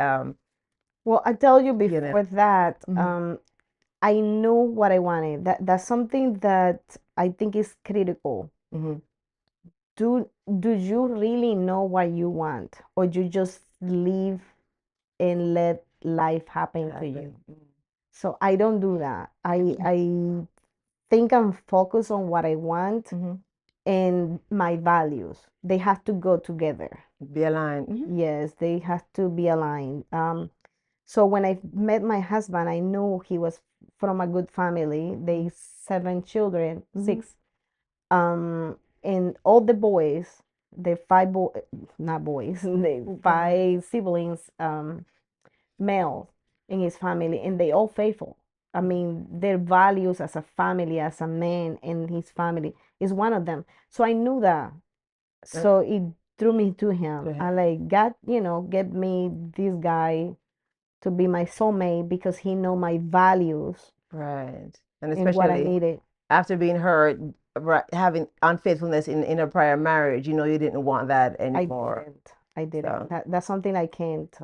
Well, I tell you pianist? before that, Mm-hmm. I knew what I wanted. That's something that I think is critical. Mm-hmm. Do you really know what you want, or you just live and let life happen to you? So I don't do that. I think I'm focused on what I want Mm-hmm. and my values. They have to go together. Be aligned. Yes, they have to be aligned. So when I met my husband, I knew he was from a good family. They 7 children, six. And all the boys, the not boys, the five siblings, male in his family, and they all faithful. I mean, their values as a family, as a man in his family is one of them. So I knew that. So it drew me to him. I like God, get me this guy to be my soulmate because he know my values Right. And and what I especially needed. after being hurt, right, having unfaithfulness in a prior marriage, you didn't want that I anymore. didn't. I didn't. So, That's something I can't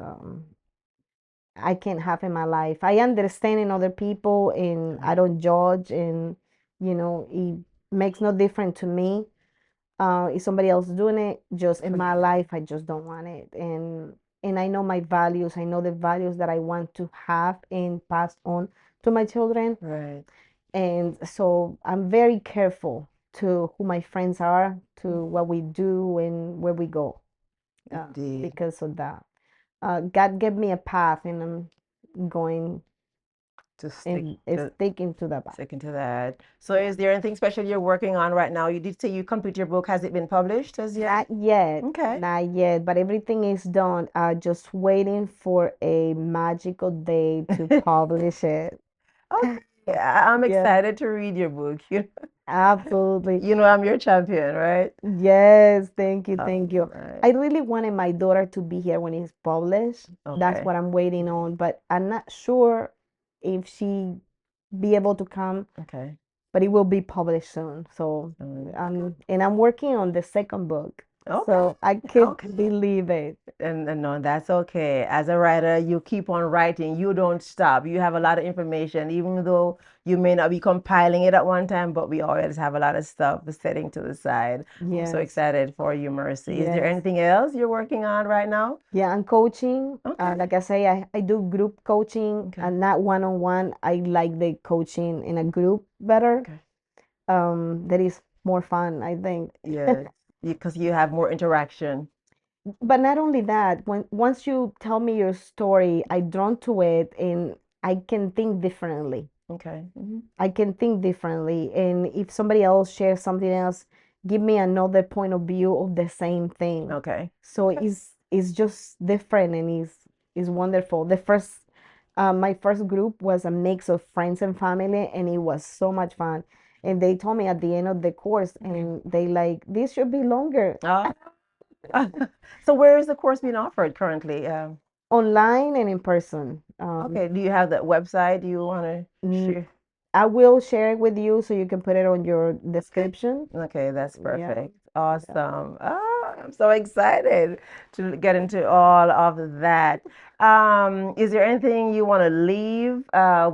have in my life. I understand in other people and I don't judge, and it makes no difference to me. If somebody else doing it, just in my life, I just don't want it. And I know my values. I know the values that I want to have and pass on to my children. right. And so I'm very careful to who my friends are, to what we do and where we go, Indeed. because of that. God gave me a path, and I'm going To stick and to sticking to the path. Sticking to that. So is there anything special you're working on right now? You did say you complete your book. Has it been published as yet? Not yet, Okay. not yet, but everything is done. Just waiting for a magical day to publish it. Okay. I'm Yeah, excited to read your book. absolutely. You know I'm your champion, right? Yes, thank you, thank you. Right. I really wanted my daughter to be here when it's published. That's Okay. what I'm waiting on, but I'm not sure if she be able to come, Okay. but it will be published soon. So, and I'm working on the second book, Okay. so I Okay. can't believe it. And no, that's okay. As a writer, you keep on writing. You don't stop. You have a lot of information, even though you may not be compiling it at one time, but we always have a lot of stuff setting to the side. I'm so Yes, excited for you, Mercy. Is there yes. anything else you're working on right now? Yeah, and coaching. Okay. Like I say, I do group coaching Okay. and not one-on-one. I like the coaching in a group better. Okay. That is more fun, I think. Yes. Because you have more interaction. But not only that, once you tell me your story, I drawn to it and I can think differently. Okay. I can think differently. And if somebody else shares something else, give me another point of view of the same thing. Okay. So it's just different and is wonderful. My first group was a mix of friends and family, and it was so much fun. And they told me at the end of the course, and they like, this should be longer. Ah. So where is the course being offered currently? Online and in person. Okay. Do you have the website? Do you want to N- share? I will share it with you so you can put it on your description. Okay, that's Yeah. perfect. Yeah. Awesome. Oh, I'm so excited to get into all of that. Is there anything you want to leave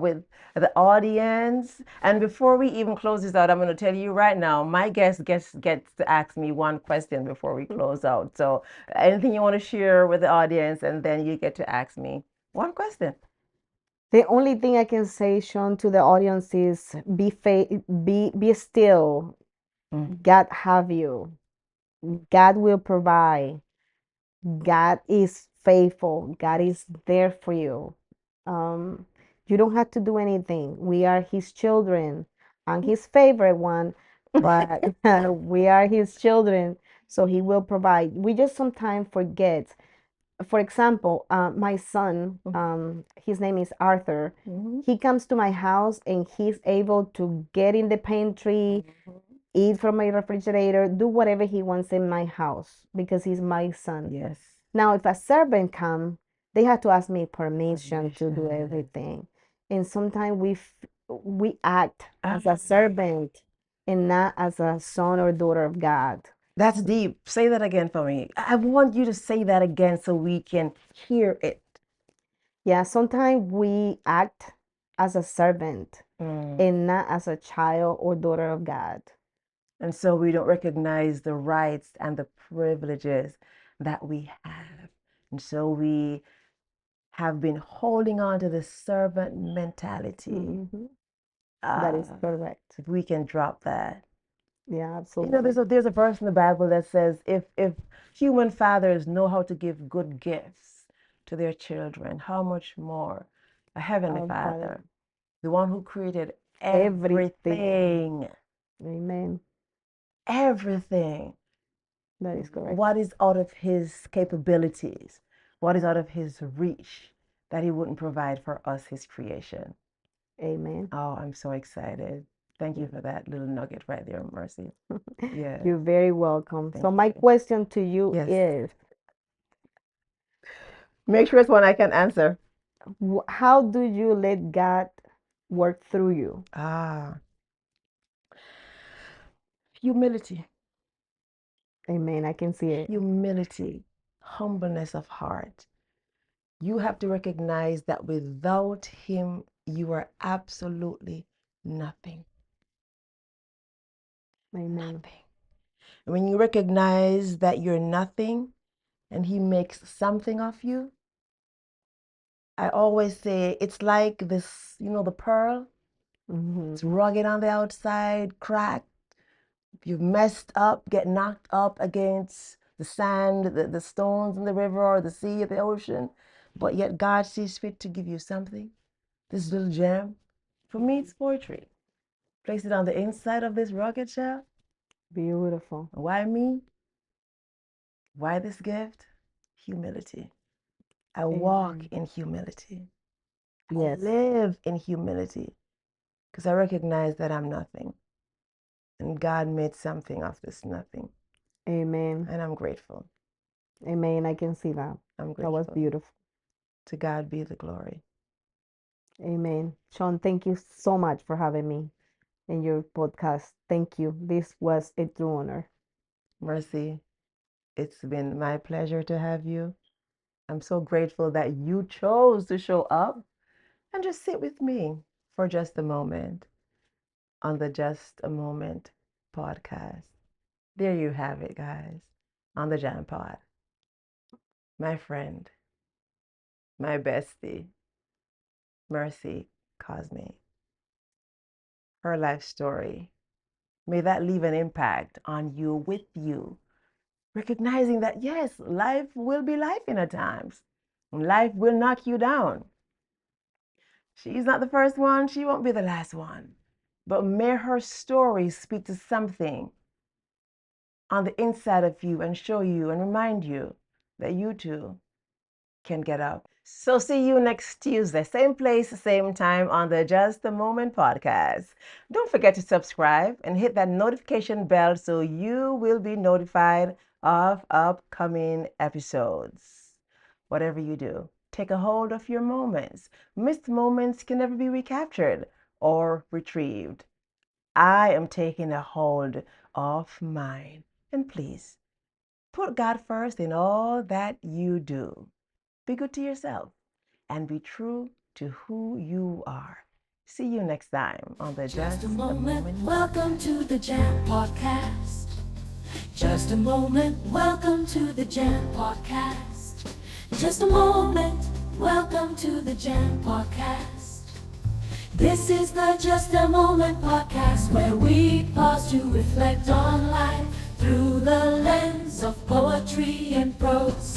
with the audience? And before we even close this out, I'm going to tell you right now, my guest gets to ask me one question before we close out. So anything you want to share with the audience, and then you get to ask me one question. The only thing I can say, Sean, to the audience is be still. Mm. God have you. God will provide. God is faithful. God is there for you. Um, you don't have to do anything. We are His children. I'm His favorite one, but we are His children, so He will provide. We just sometimes forget for example, my son, his name is Arthur. He comes to my house and he's able to get in the pantry, eat from my refrigerator, do whatever he wants in my house because he's my son. Yes. Now, if a servant come, they have to ask me permission to do everything. And sometimes we act as a servant and not as a son or daughter of God. That's deep. Say that again for me. I want you to say that again so we can hear it. Yeah, sometimes we act as a servant and not as a child or daughter of God. And so we don't recognize the rights and the privileges that we have. And so we have been holding on to the servant mentality. That is correct. If we can drop that. Yeah, You absolutely. know, there's a verse in the Bible that says if human fathers know how to give good gifts to their children, how much more a heavenly Our Father. Father, the one who created Everything. everything, Amen. everything. That is correct. What is out of his capabilities? What is out of his reach that he wouldn't provide for us, his creation? Amen. Oh, I'm so excited. Thank you for that little nugget right there, Mercy. Yeah. You're very welcome. Thank So my you. question to you Yes. is, Make sure it's one I can answer. how do you let God work through you? Humility. Amen. I can see it. Humility. Humbleness of heart. You have to recognize that without him, you are absolutely nothing. Amen. Nothing. When you recognize that you're nothing and he makes something of you, I always say it's like this, you know, the pearl. It's rugged on the outside, cracked. You've messed up, get knocked up against the sand, the stones in the river or the sea or the ocean, but yet God sees fit to give you something. This little gem. For me, it's poetry. Place it on the inside of this rugged shell. Beautiful. Why me? Why this gift? Humility. I walk in humility. Yes. I live in humility because I recognize that I'm nothing. And God made something of this nothing. Amen. And I'm grateful. Amen. I can see that. I'm That was grateful. beautiful. To God be the glory. Amen. Sean, thank you so much for having me in your podcast. Thank you. This was a true honor. Mercy, it's been my pleasure to have you. I'm so grateful that you chose to show up and just sit with me for just a moment on the Just a Moment podcast. There you have it, guys, on the Jam Pod. My friend, my bestie, Mercy Cosme. Her life story. May that leave an impact on you, with you, recognizing that yes, life will be life in at times. Life will knock you down. She's not the first one, she won't be the last one. But may her story speak to something on the inside of you and show you and remind you that you too can get up. So see you next Tuesday, same place, same time on the Just a Moment podcast. Don't forget to subscribe and hit that notification bell so you will be notified of upcoming episodes. Whatever you do, take a hold of your moments. Missed moments can never be recaptured or retrieved. I am taking a hold of mine. And please, put God first in all that you do. Be good to yourself and be true to who you are. See you next time on the Just a Moment. Welcome to the Jam Podcast. Just a moment. Welcome to the Jam Podcast. Just a moment. Welcome to the Jam Podcast. This is the Just a Moment podcast where we pause to reflect on life through the lens of poetry and prose.